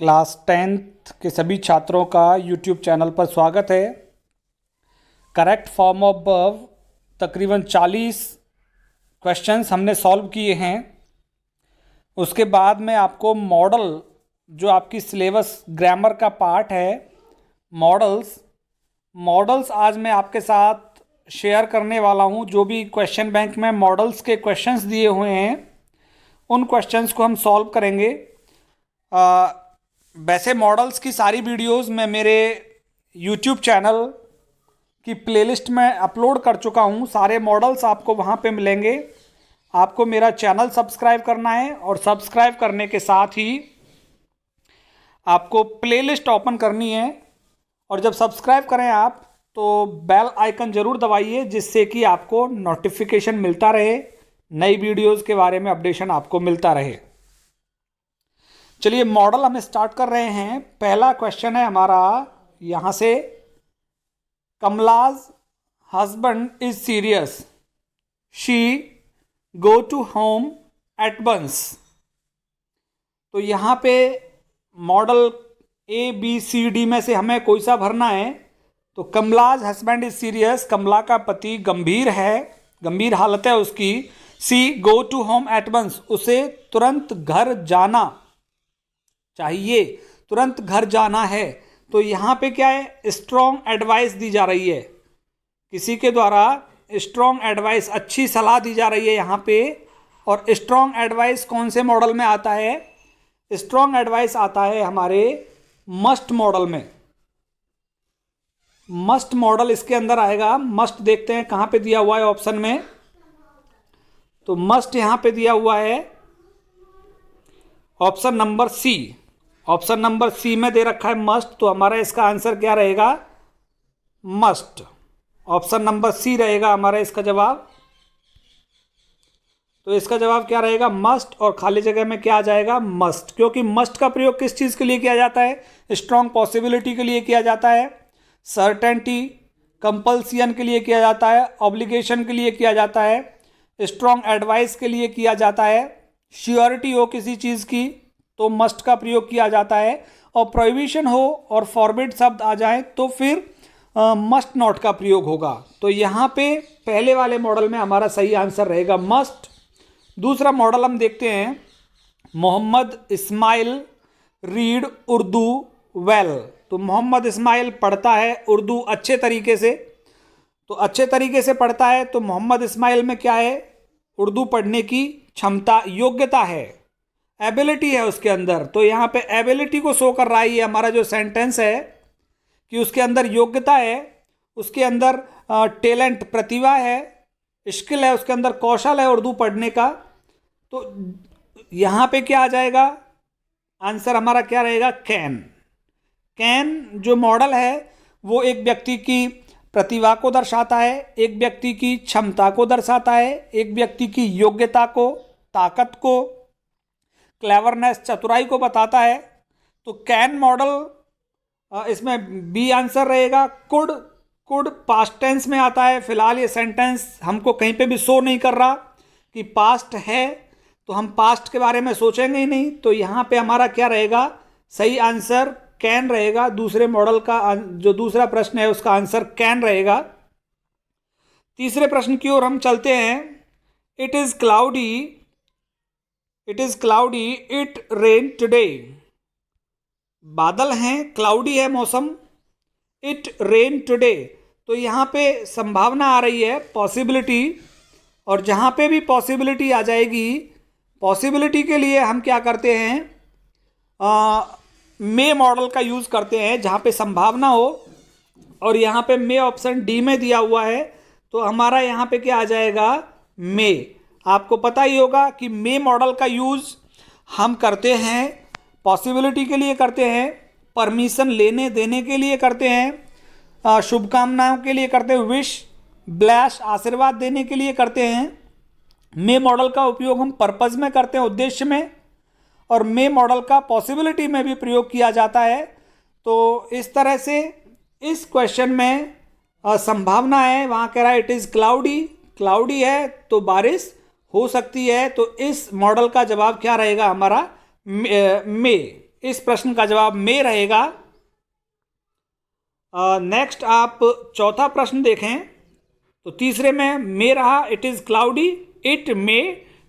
Class 10th के सभी छात्रों का यूट्यूब चैनल पर स्वागत है। करेक्ट फॉर्म ऑफ वर्ब तकरीबन 40 क्वेश्चंस हमने सॉल्व किए हैं। उसके बाद में आपको मॉडल, जो आपकी सिलेबस ग्रामर का पार्ट है, मॉडल्स आज मैं आपके साथ शेयर करने वाला हूं। जो भी क्वेश्चन बैंक में मॉडल्स के क्वेश्चंस दिए हुए हैं उन क्वेश्चंस को हम सॉल्व करेंगे। वैसे मॉडल्स की सारी वीडियोस मैं मेरे यूट्यूब चैनल की प्लेलिस्ट में अपलोड कर चुका हूं। सारे मॉडल्स आपको वहां पे मिलेंगे। आपको मेरा चैनल सब्सक्राइब करना है और सब्सक्राइब करने के साथ ही आपको प्लेलिस्ट ओपन करनी है। और जब सब्सक्राइब करें आप तो बेल आइकन ज़रूर दबाइए, जिससे कि आपको नोटिफिकेशन मिलता रहे, नई वीडियोस के बारे में अपडेशन आपको मिलता रहे। चलिए मॉडल हम स्टार्ट कर रहे हैं। पहला क्वेश्चन है हमारा यहाँ से, Kamla's husband is serious, she go to home at once. तो यहाँ पे model A B C D में से हमें कोई सा भरना है। तो Kamla's husband is serious, Kamla का पति गंभीर है, गंभीर हालत है उसकी। She go to home at once, उसे तुरंत घर जाना चाहिए, तुरंत घर जाना है। तो यहाँ पे क्या है, स्ट्रॉन्ग एडवाइस दी जा रही है, किसी के द्वारा स्ट्रॉन्ग एडवाइस, अच्छी सलाह दी जा रही है यहाँ पे। और स्ट्रॉन्ग एडवाइस कौन से मॉडल में आता है? स्ट्रॉन्ग एडवाइस आता है हमारे मस्ट मॉडल में। मस्ट मॉडल इसके अंदर आएगा। मस्ट देखते हैं कहाँ पे दिया हुआ है ऑप्शन में। तो मस्ट यहाँ पे दिया हुआ है option number C. Option number C में दे रखा है मस्ट, तो हमारा इसका आंसर क्या रहेगा? मस्ट। ऑप्शन नंबर सी रहेगा हमारा इसका जवाब। तो इसका जवाब क्या रहेगा? मस्ट। और खाली जगह में क्या आ जाएगा? मस्ट। क्योंकि मस्ट का प्रयोग किस चीज़ के लिए किया जाता है? स्ट्रॉन्ग पॉसिबिलिटी के लिए किया जाता है, सर्टेनिटी, कंपल्सियन के लिए किया जाता है, ऑब्लिगेशन के लिए किया जाता है, स्ट्रॉन्ग एडवाइस के लिए किया जाता है, श्योरिटी हो किसी चीज़ की तो मस्ट का प्रयोग किया जाता है, और प्रोहिबिशन हो और फॉरबिड शब्द आ जाए तो फिर मस्ट नॉट का प्रयोग होगा। तो यहाँ पे पहले वाले मॉडल में हमारा सही आंसर रहेगा मस्ट। दूसरा मॉडल हम देखते हैं, मोहम्मद इस्माइल रीड उर्दू वेल। तो मोहम्मद इस्माइल पढ़ता है उर्दू अच्छे तरीके से। तो अच्छे तरीके से पढ़ता है तो मोहम्मद इस्माइल में क्या है? उर्दू पढ़ने की क्षमता, योग्यता है, एबिलिटी है उसके अंदर। तो यहाँ पे एबिलिटी को शो कर रहा है ये हमारा जो सेंटेंस है, कि उसके अंदर योग्यता है, उसके अंदर टैलेंट, प्रतिभा है, स्किल है, उसके अंदर कौशल है उर्दू पढ़ने का। तो यहाँ पे क्या आ जाएगा? आंसर हमारा क्या रहेगा? कैन। कैन जो मॉडल है वो एक व्यक्ति की प्रतिभा को दर्शाता है, एक व्यक्ति की क्षमता को दर्शाता है, एक व्यक्ति की योग्यता को, ताकत को, क्लेवरनेस, चतुराई को बताता है। तो कैन मॉडल इसमें बी आंसर रहेगा। कुड पास्ट टेंस में आता है। फिलहाल ये सेंटेंस हमको कहीं पे भी शो नहीं कर रहा कि पास्ट है, तो हम पास्ट के बारे में सोचेंगे ही नहीं। तो यहाँ पे हमारा क्या रहेगा? सही आंसर कैन रहेगा। दूसरे मॉडल का जो दूसरा प्रश्न है उसका आंसर कैन रहेगा। तीसरे प्रश्न की ओर हम चलते हैं। It is cloudy, it rain today. बादल हैं, क्लाउडी है मौसम, इट रेन टुडे। तो यहाँ पे संभावना आ रही है, पॉसिबिलिटी। और जहाँ पे भी पॉसिबिलिटी आ जाएगी, पॉसिबिलिटी के लिए हम क्या करते हैं? मे मॉडल का यूज़ करते हैं जहाँ पे संभावना हो। और यहाँ पे मे ऑप्शन डी में दिया हुआ है, तो हमारा यहाँ पे क्या आ जाएगा? मे। आपको पता ही होगा कि मे मॉडल का यूज़ हम करते हैं पॉसिबिलिटी के लिए, करते हैं परमिशन लेने देने के लिए, करते हैं शुभकामनाओं के लिए, करते हैं विश, ब्लैश, आशीर्वाद देने के लिए करते हैं। मे मॉडल का उपयोग हम पर्पज़ में करते हैं, उद्देश्य में। और मे मॉडल का पॉसिबिलिटी में भी प्रयोग किया जाता है। तो इस तरह से इस क्वेश्चन में संभावना है, वहाँ कह रहा है इट इज़ क्लाउडी, क्लाउडी है तो बारिश हो सकती है। तो इस मॉडल का जवाब क्या रहेगा हमारा? मे। इस प्रश्न का जवाब मे रहेगा। नेक्स्ट आप चौथा प्रश्न देखें तो तीसरे में मे रहा, it is cloudy, it may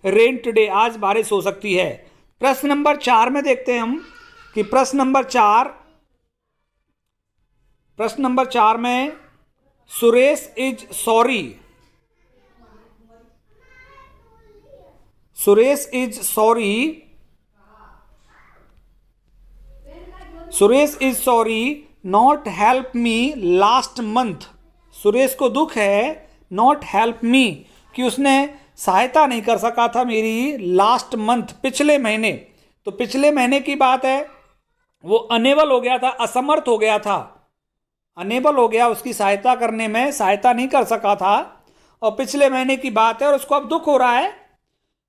rain today, आज बारिश हो सकती है। प्रश्न नंबर 4 में देखते हैं हम कि प्रश्न नंबर 4 में Suresh is sorry, Suresh is sorry not help me last month. Suresh को दुख है नॉट हेल्प मी कि उसने सहायता नहीं कर सका था मेरी लास्ट मंथ, पिछले महीने। तो पिछले महीने की बात है, वो अनेबल हो गया था, असमर्थ हो गया था, अनेबल हो गया, उसकी सहायता करने में सहायता नहीं कर सका था, और पिछले महीने की बात है और उसको अब दुख हो रहा है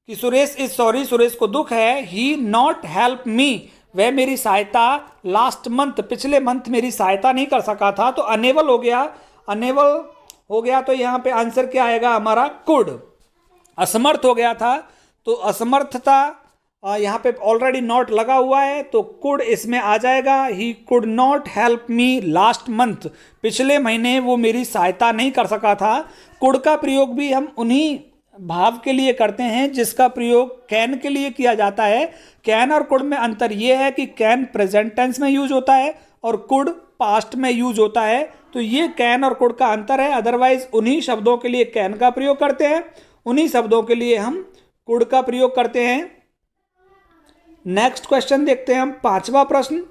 कि सुरेश इज सॉरी, सुरेश को दुख है, ही नॉट हेल्प मी, वह मेरी सहायता लास्ट मंथ, पिछले मंथ मेरी सहायता नहीं कर सका था। तो अनेबल हो गया, अनेबल हो गया तो यहाँ पे आंसर क्या आएगा हमारा, कुड। असमर्थ हो गया था तो असमर्थता, यहाँ पे ऑलरेडी नॉट लगा हुआ है तो कुड इसमें आ जाएगा। He could not help me last month, पिछले महीने वो मेरी सहायता नहीं कर सका था। कुड का प्रयोग भी हम उन्हीं भाव के लिए करते हैं जिसका प्रयोग कैन के लिए किया जाता है। कैन और कुड में अंतर ये है कि कैन प्रेजेंट टेंस में यूज होता है और कुड पास्ट में यूज होता है। तो ये कैन और कुड का अंतर है, अदरवाइज उन्हीं शब्दों के लिए कैन का प्रयोग करते हैं, उन्हीं शब्दों के लिए हम कुड का प्रयोग करते हैं। नेक्स्ट क्वेश्चन देखते हैं हम, पांचवा प्रश्न।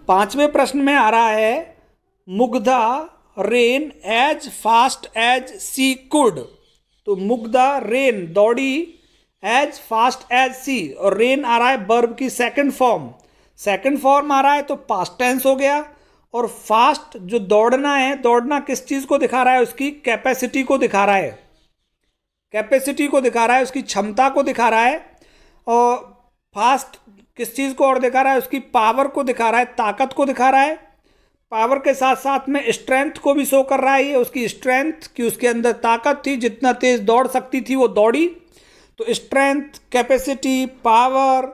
पांचवें प्रश्न में आ रहा है Mugdha ran as fast as she could. तो मुग्धा रेन दौड़ी एज फास्ट एज सी, और रेन आ रहा है वर्ब की सेकंड फॉर्म, सेकंड फॉर्म आ रहा है तो पास्ट टेंस हो गया। और फास्ट जो दौड़ना है, दौड़ना किस चीज को दिखा रहा है, उसकी कैपेसिटी को दिखा रहा है, कैपेसिटी को दिखा रहा है, उसकी क्षमता को दिखा रहा है। और फास्ट किस चीज को और दिखा रहा है, उसकी पावर को दिखा रहा है, ताकत को दिखा रहा है। पावर के साथ साथ में स्ट्रेंथ को भी शो कर रहा है, ये उसकी स्ट्रेंथ कि उसके अंदर ताकत थी, जितना तेज दौड़ सकती थी वो दौड़ी। तो strength, capacity, power,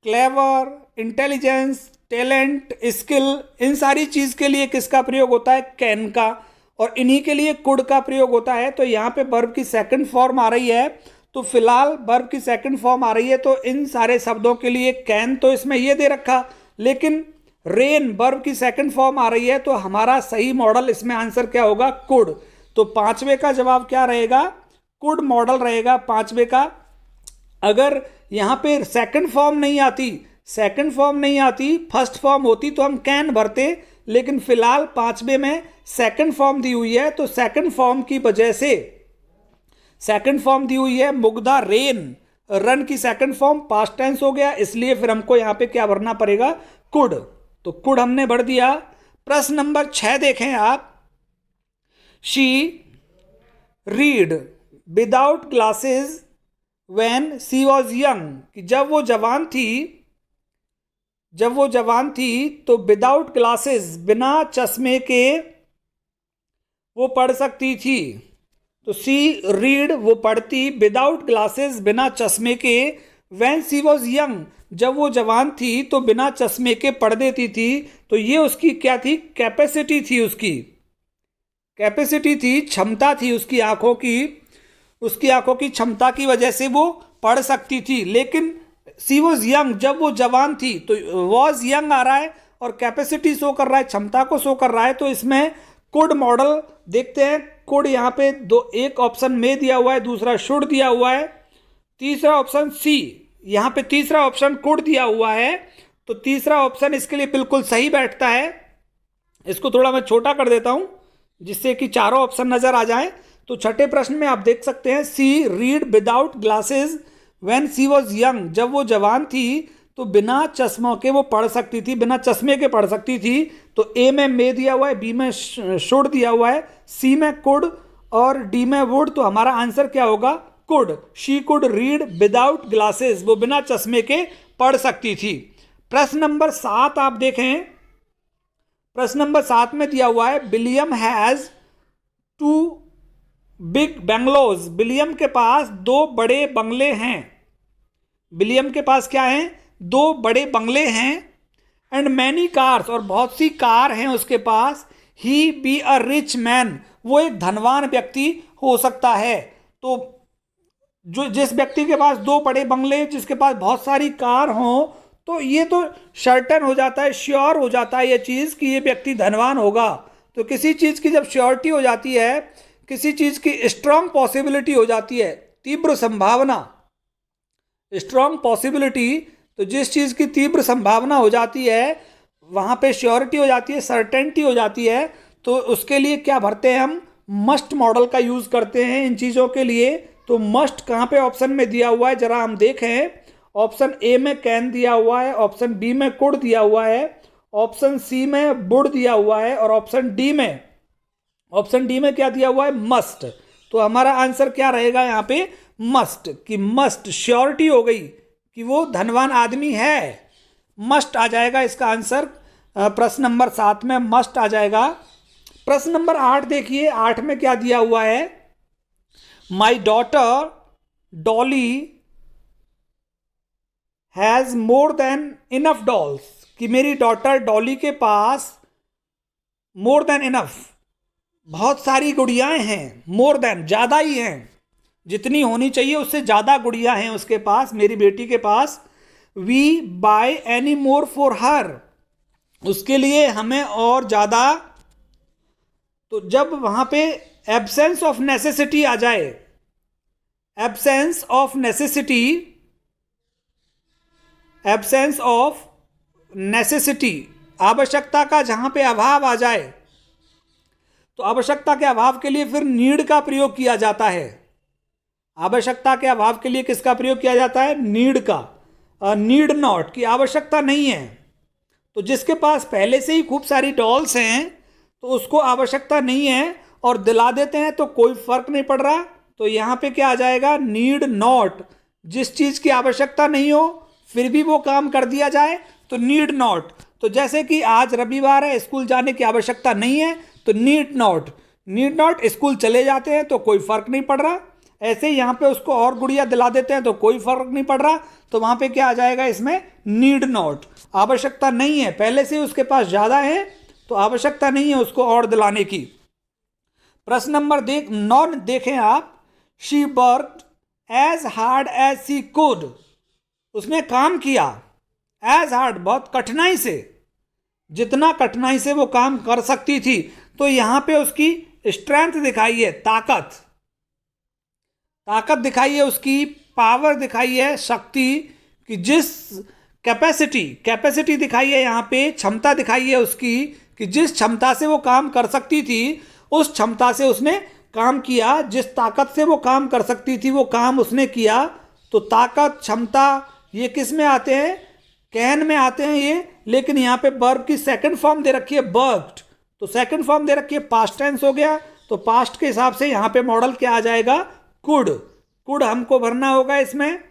clever, intelligence, talent, skill, इन सारी चीज के लिए किसका प्रयोग होता है, कैन का, और इन्हीं के लिए कुड का प्रयोग होता है। तो यहाँ पे वर्ब की सेकंड फॉर्म आ रही है, तो फिलहाल वर्ब की सेकंड फॉर्म आ रही है तो इन सारे शब्दों के लिए कैन तो इसमें ये दे रखा, लेकिन रेन वर्ब की सेकंड फॉर्म आ रही है तो हमारा सही मॉडल इसमें आंसर क्या होगा, कुड। तो पांचवे का जवाब क्या रहेगा, कुड मॉडल रहेगा पांचवे का। अगर यहाँ पे सेकंड फॉर्म नहीं आती, फर्स्ट फॉर्म होती तो हम कैन भरते, लेकिन फिलहाल पांचवे में सेकंड फॉर्म दी हुई है, तो सेकंड फॉर्म की वजह से, सेकंड फॉर्म दी हुई है मुग्धा रेन, रन की सेकंड फॉर्म पास्ट टेंस हो गया, इसलिए फिर हमको यहां पे क्या भरना पड़ेगा, कुड। तो कुड हमने भर दिया। प्रश्न नंबर 6 देखें आप, she read without glasses when she was young, कि जब वो जवान थी तो विदाउट ग्लासेस, बिना चश्मे के वो पढ़ सकती थी। तो सी रीड वो पढ़ती, विदाउट ग्लासेस बिना चश्मे के, व्हेन सी वॉज यंग जब वो जवान थी तो बिना चश्मे के पढ़ देती थी। तो ये उसकी क्या थी, कैपेसिटी थी, उसकी कैपेसिटी थी, क्षमता थी उसकी आंखों की क्षमता की वजह से वो पढ़ सकती थी। लेकिन सी वॉज यंग जब वो जवान थी, तो वॉज यंग आ रहा है और कैपेसिटी शो कर रहा है, क्षमता को शो कर रहा है। तो इसमें कुड मॉडल देखते हैं। कुड यहाँ पे एक ऑप्शन में दिया हुआ है, दूसरा शुड दिया हुआ है, तीसरा ऑप्शन सी, यहाँ पे तीसरा ऑप्शन कुड दिया हुआ है। तो तीसरा ऑप्शन इसके लिए बिल्कुल सही बैठता है। इसको थोड़ा मैं छोटा कर देता हूं जिससे कि चारों ऑप्शन नजर आ जाएं। तो छठे प्रश्न में आप देख सकते हैं, she read without glasses when she was young, जब वो जवान थी तो बिना चश्मों के वो पढ़ सकती थी, बिना चश्मे के पढ़ सकती थी। तो ए में मे दिया हुआ है, बी में शुड दिया हुआ है, सी में कुड और डी में वुड। तो हमारा आंसर क्या होगा, could. She could read without glasses, वो बिना चश्मे के पढ़ सकती थी। प्रश्न नंबर 7 आप देखें, प्रश्न नंबर 7 में दिया हुआ है, William has 2 big bungalows, William के पास 2 बड़े बंगले हैं। विलियम के पास क्या है, 2 बड़े बंगले हैं, एंड मैनी कार्स, और बहुत सी कार हैं उसके पास, ही बी अ रिच मैन, वो एक धनवान व्यक्ति हो सकता है। तो जो जिस व्यक्ति के पास 2 बड़े बंगले, जिसके पास बहुत सारी कार हों, तो ये तो सर्टेन हो जाता है, श्योर हो जाता है ये चीज़ कि ये व्यक्ति धनवान होगा। तो किसी चीज़ की जब श्योरिटी हो जाती है, किसी चीज़ की स्ट्रांग पॉसिबिलिटी हो जाती है, तीव्र संभावना, स्ट्रांग पॉसिबिलिटी, तो जिस चीज़ की तीव्र संभावना हो जाती है वहाँ पे श्योरिटी हो जाती है, सर्टेनिटी हो जाती है, तो उसके लिए क्या भरते हैं हम? मस्ट मॉडल का यूज़ करते हैं इन चीज़ों के लिए। तो मस्ट कहाँ पे ऑप्शन में दिया हुआ है, जरा हम देखें। ऑप्शन ए में कैन दिया हुआ है, ऑप्शन बी में कुड दिया हुआ है, ऑप्शन सी में वुड दिया हुआ है, और ऑप्शन डी में क्या दिया हुआ है? मस्ट। तो हमारा आंसर क्या रहेगा यहाँ पे? मस्ट, कि मस्ट श्योरिटी हो गई कि वो धनवान आदमी है, मस्ट आ जाएगा इसका आंसर। प्रश्न नंबर 7 में मस्ट आ जाएगा। प्रश्न नंबर 8 देखिए, 8 में क्या दिया हुआ है? My daughter Dolly has more than enough dolls, कि मेरी डॉटर डॉली के पास मोर देन इनफ, बहुत सारी गुड़ियाएं हैं, मोर देन ज़्यादा ही हैं, जितनी होनी चाहिए उससे ज़्यादा गुड़ियां हैं उसके पास, मेरी बेटी के पास। We buy any more for her, उसके लिए हमें और ज़्यादा। तो जब वहाँ पे एब्सेंस ऑफ नेसेसिटी आ जाए, absence of necessity, absence of necessity, आवश्यकता का जहाँ पे अभाव आ जाए, तो आवश्यकता के अभाव के लिए फिर नीड का प्रयोग किया जाता है। आवश्यकता के अभाव के लिए किसका प्रयोग किया जाता है? नीड का। नीड नॉट, की आवश्यकता नहीं है। तो जिसके पास पहले से ही खूब सारी डॉल्स हैं तो उसको आवश्यकता नहीं है और दिला देते हैं तो कोई फर्क नहीं पड़ रहा। तो यहाँ पे क्या आ जाएगा? Need not. जिस चीज़ की आवश्यकता नहीं हो फिर भी वो काम कर दिया जाए तो नीड नॉट। तो जैसे कि आज रविवार है, स्कूल जाने की आवश्यकता नहीं है तो need not. Need not, school चले जाते हैं तो कोई फर्क नहीं पड़ रहा। ऐसे ही यहाँ पे उसको और गुड़िया दिला देते हैं तो कोई फर्क नहीं पड़ रहा। तो वहाँ पे क्या आ जाएगा? इसमें नीड नॉट। आवश्यकता नहीं है, पहले से उसके पास ज़्यादा है तो आवश्यकता नहीं है उसको और दिलाने की। प्रश्न नंबर 9 देखें आप। She worked as hard as she could, उसने काम किया एज हार्ड, बहुत कठिनाई से, जितना कठिनाई से वो काम कर सकती थी। तो यहाँ पे उसकी स्ट्रेंथ दिखाई है, ताकत दिखाई है, उसकी पावर दिखाई है, शक्ति, कि जिस कैपेसिटी दिखाई है, यहाँ पे क्षमता दिखाई है उसकी, कि जिस क्षमता से वो काम कर सकती थी उस क्षमता से उसने काम किया। जिस ताकत से वो काम कर सकती थी वो काम उसने किया। तो ताकत, क्षमता, ये किस में आते हैं? कैन में आते हैं ये। लेकिन यहाँ पे वर्ब की सेकंड फॉर्म दे रखी है वर्कड, तो सेकंड फॉर्म दे रखी है, पास्ट टेंस हो गया। तो पास्ट के हिसाब से यहाँ पे मॉडल क्या आ जाएगा? कुड हमको भरना होगा इसमें।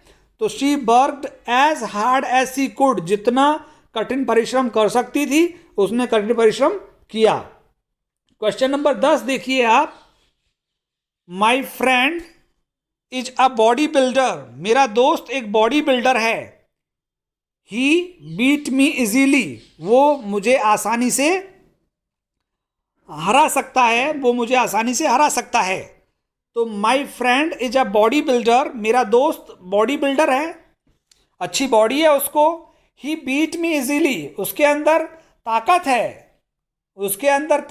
तो she worked as hard as she could, जितना कठिन परिश्रम कर सकती थी उसने कठिन परिश्रम किया। क्वेश्चन नंबर 10 देखिए आप। My friend is a body builder, मेरा दोस्त एक बॉडी बिल्डर है। ही बीट मी इजीली, वो मुझे आसानी से हरा सकता है, वो मुझे आसानी से हरा सकता है। तो my friend is a body builder, मेरा दोस्त बॉडी बिल्डर है, अच्छी बॉडी है उसको। ही बीट मी इजीली, उसके अंदर ताकत है, उसके अंदर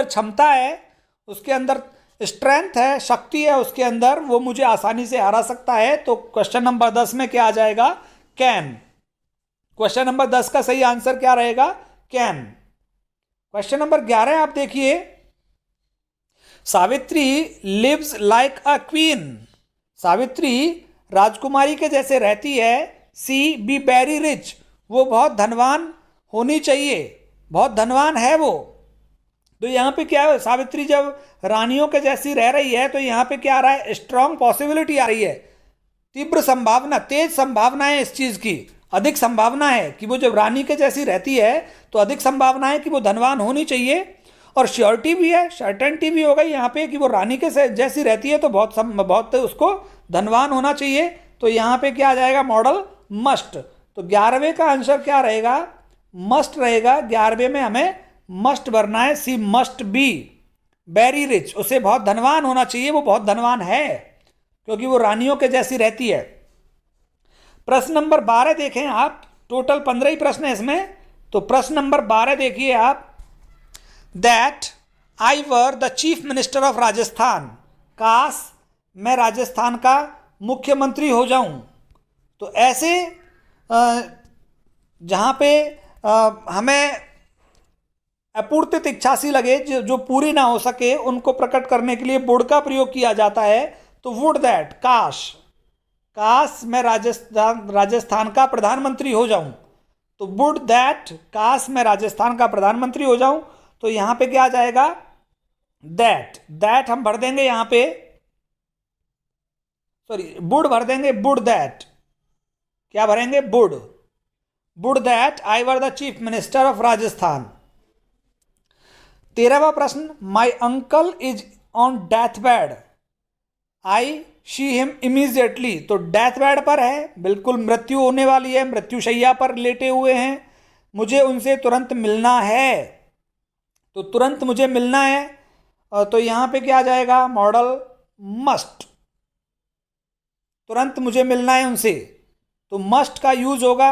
क्षमता है, उसके अंदर स्ट्रेंथ है, शक्ति है उसके अंदर, वो मुझे आसानी से हरा सकता है। तो क्वेश्चन नंबर 10 में क्या आ जाएगा? कैन। क्वेश्चन नंबर 10 का सही आंसर क्या रहेगा? कैन। क्वेश्चन नंबर 11 आप देखिए। Savitri lives like a queen, Savitri राजकुमारी के जैसे रहती है। सी बी वेरी रिच, वो बहुत धनवान होनी चाहिए, बहुत धनवान है वो। तो यहाँ पे क्या है? सावित्री जब रानियों के जैसी रह रही है तो यहाँ पे क्या आ रहा है? स्ट्रांग पॉसिबिलिटी आ रही है, तीव्र संभावना, तेज संभावना है इस चीज़ की, अधिक संभावना है कि वो जब रानी के जैसी रहती है तो अधिक संभावना है कि वो धनवान होनी चाहिए। और श्योरिटी भी है, सर्टेनिटी भी हो गई यहाँ पे कि वो रानी के जैसी रहती है तो बहुत उसको धनवान होना चाहिए। तो यहाँ पे क्या आ जाएगा, मॉडल मस्ट। तो 11वें का आंसर क्या रहेगा, मस्ट रहेगा। 11वें में हमें मस्ट भरना है। सी मस्ट बी वेरी रिच, उसे बहुत धनवान होना चाहिए, वो बहुत धनवान है क्योंकि वो रानियों के जैसी रहती है। प्रश्न नंबर 12 देखें आप, टोटल 15 ही प्रश्न है इसमें। तो प्रश्न नंबर 12 देखिए आप, that I were the chief minister of Rajasthan, काश मैं राजस्थान का मुख्यमंत्री हो जाऊं। तो ऐसे जहाँ पे हमें अपूर्तित इच्छा सी लगे, जो पूरी ना हो सके, उनको प्रकट करने के लिए वुड का प्रयोग किया जाता है। तो वुड दैट, काश मैं राजस्थान का प्रधानमंत्री हो जाऊं। तो वुड दैट, काश मैं राजस्थान का प्रधानमंत्री हो जाऊं। तो यहां पे क्या आ जाएगा, दैट हम भर देंगे यहां पे, सॉरी वुड भर देंगे, वुड दैट, क्या भरेंगे, would that I were the chief minister of Rajasthan. 13वां प्रश्न, my uncle is on death bed, I see him immediately. तो डेथ बेड पर है, बिल्कुल मृत्यु होने वाली है, मृत्युशैया पर लेटे हुए हैं, मुझे उनसे तुरंत मिलना है। तो तुरंत मुझे मिलना है, तो यहां पे क्या आ जाएगा, मॉडल मस्ट, तुरंत मुझे मिलना है उनसे। तो मस्ट का यूज होगा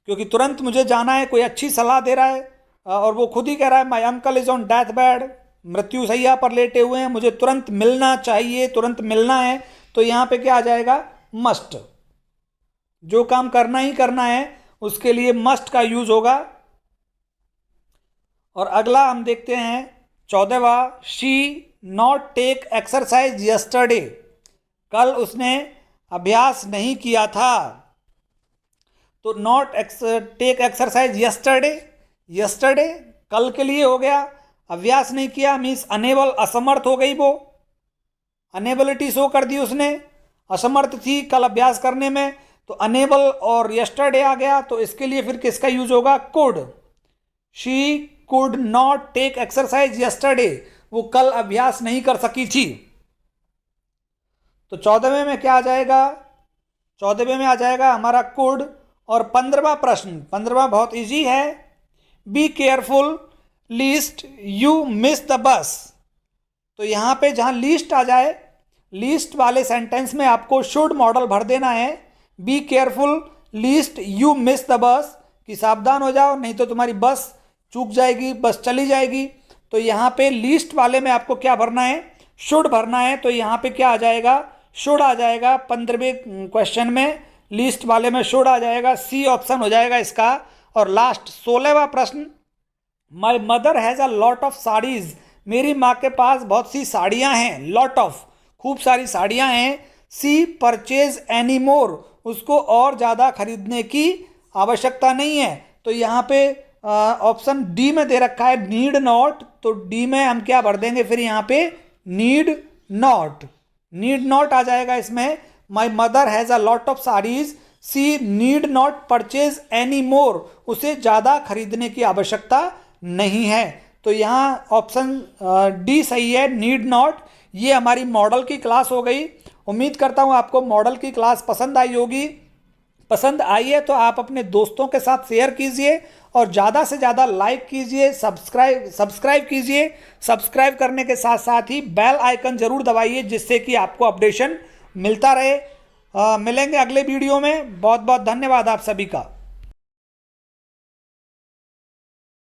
क्योंकि तुरंत मुझे जाना है, कोई अच्छी सलाह दे रहा है और वो खुद ही कह रहा है माई uncle is on death bed, मृत्यु सैया पर लेटे हुए हैं, मुझे तुरंत मिलना चाहिए, तुरंत मिलना है। तो यहां पे क्या आ जाएगा, मस्ट, जो काम करना ही करना है उसके लिए मस्ट का यूज होगा। और अगला हम देखते हैं 14वां, she not take exercise yesterday, कल उसने अभ्यास नहीं किया था। तो नॉट टेक एक्सरसाइज यस्टरडे कल के लिए हो गया, अभ्यास नहीं किया मीन्स अनेबल, असमर्थ हो गई, वो अनेबिलिटी शो कर दी उसने, असमर्थ थी कल अभ्यास करने में। तो अनेबल और यस्टरडे आ गया, तो इसके लिए फिर किसका यूज होगा, could, she could not take exercise yesterday, वो कल अभ्यास नहीं कर सकी थी। तो 14वें में क्या आ जाएगा, 14वें में आ जाएगा हमारा कुड। और 15वां प्रश्न, 15वां बहुत इजी है, be careful least you miss the bus. तो यहां पे जहां लीस्ट आ जाए, लीस्ट वाले सेंटेंस में आपको शुड मॉडल भर देना है, be careful least you miss the bus, कि सावधान हो जाओ नहीं तो तुम्हारी बस चूक जाएगी, बस चली जाएगी। तो यहां पे लीस्ट वाले में आपको क्या भरना है, शुड भरना है। तो यहां पे क्या आ जाएगा, शुड आ जाएगा। 15वें क्वेश्चन में लीस्ट वाले में शुड आ जाएगा, सी ऑप्शन हो जाएगा इसका। और लास्ट 16वां प्रश्न, माई mother has a lot of saris, मेरी माँ के पास बहुत सी साड़ियाँ हैं, लॉट ऑफ, खूब सारी साड़ियाँ हैं। सी परचेज एनी मोर, उसको और ज़्यादा खरीदने की आवश्यकता नहीं है। तो यहाँ पे ऑप्शन डी में दे रखा है नीड नॉट, तो डी में हम क्या भर देंगे फिर यहाँ पे, नीड नॉट आ जाएगा इसमें। My mother has a lot of saris, she need not purchase any more, उसे ज़्यादा खरीदने की आवश्यकता नहीं है। तो यहाँ ऑप्शन डी सही है, नीड नॉट। ये हमारी मॉडल की क्लास हो गई। उम्मीद करता हूँ आपको मॉडल की क्लास पसंद आई होगी। पसंद आई है तो आप अपने दोस्तों के साथ शेयर कीजिए और ज़्यादा से ज़्यादा लाइक कीजिए, सब्सक्राइब कीजिए। सब्सक्राइब करने के साथ साथ ही बेल आइकन ज़रूर दबाइए, जिससे कि आपको अपडेशन मिलता रहे। मिलेंगे अगले वीडियो में। बहुत बहुत धन्यवाद आप सभी का।